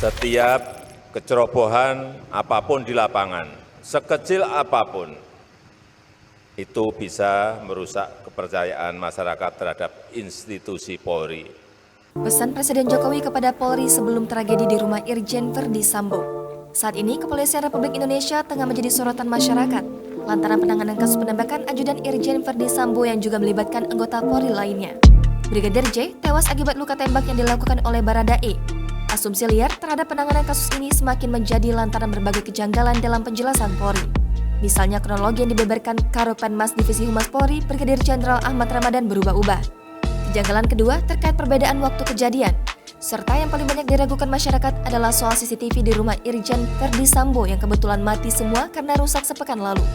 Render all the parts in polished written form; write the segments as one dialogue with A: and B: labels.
A: Setiap kecerobohan apapun di lapangan, sekecil apapun, itu bisa merusak kepercayaan masyarakat terhadap institusi Polri.
B: Pesan Presiden Jokowi kepada Polri sebelum tragedi di rumah Irjen Verdi Sambo. Saat ini, Kepolisian Republik Indonesia tengah menjadi sorotan masyarakat lantaran penanganan kasus penembakan ajudan Irjen Verdi Sambo yang juga melibatkan anggota Polri lainnya. Brigadir J tewas akibat luka tembak yang dilakukan oleh Baradae. Asumsi liar terhadap penanganan kasus ini semakin menjadi lantaran berbagai kejanggalan dalam penjelasan Polri. Misalnya kronologi yang dibeberkan Karopenmas Divisi Humas Polri, Brigadir Jenderal Ahmad Ramadan berubah-ubah. Kejanggalan kedua terkait perbedaan waktu kejadian, serta yang paling banyak diragukan masyarakat adalah soal CCTV di rumah Irjen Verdi Sambo yang kebetulan mati semua karena rusak sepekan lalu.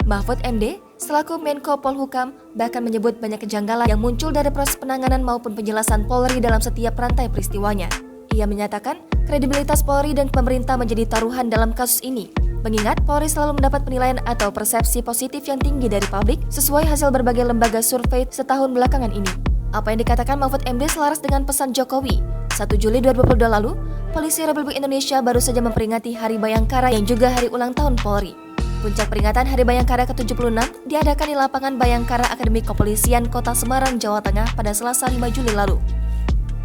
B: Mahfud MD, selaku Menko Polhukam, bahkan menyebut banyak kejanggalan yang muncul dari proses penanganan maupun penjelasan Polri dalam setiap rantai peristiwanya. Ia menyatakan, kredibilitas Polri dan pemerintah menjadi taruhan dalam kasus ini. Mengingat Polri selalu mendapat penilaian atau persepsi positif yang tinggi dari publik sesuai hasil berbagai lembaga survei setahun belakangan ini. Apa yang dikatakan Mahfud MD selaras dengan pesan Jokowi. 1 Juli 2022 lalu, Polisi Republik Indonesia baru saja memperingati Hari Bayangkara yang juga hari ulang tahun Polri. Puncak peringatan Hari Bayangkara ke-76 diadakan di lapangan Bayangkara Akademi Kepolisian Kota Semarang, Jawa Tengah pada Selasa 5 Juli lalu.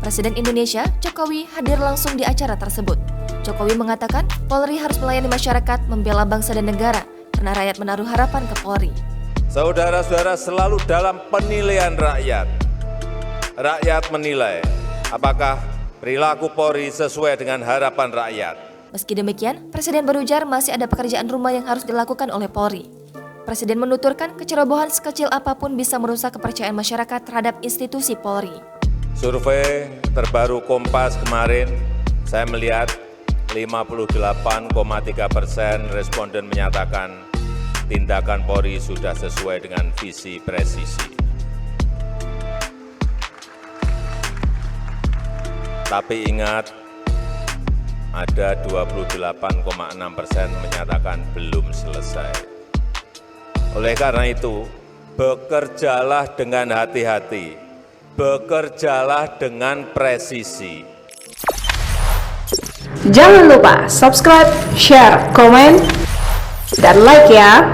B: Presiden Indonesia, Jokowi, hadir langsung di acara tersebut. Jokowi mengatakan Polri harus melayani masyarakat, membela bangsa dan negara, karena rakyat menaruh harapan ke Polri.
A: Saudara-saudara, selalu dalam penilaian rakyat. Rakyat menilai apakah perilaku Polri sesuai dengan harapan rakyat.
B: Meski demikian, Presiden berujar masih ada pekerjaan rumah yang harus dilakukan oleh Polri. Presiden menuturkan kecerobohan sekecil apapun bisa merusak kepercayaan masyarakat terhadap institusi Polri.
A: Survei terbaru Kompas kemarin, saya melihat 58,3% responden menyatakan tindakan Polri sudah sesuai dengan visi presisi. Tapi ingat, ada 28,6% menyatakan belum selesai. Oleh karena itu, bekerjalah dengan hati-hati, bekerjalah dengan presisi.
C: Jangan lupa subscribe, share, komen, dan like ya.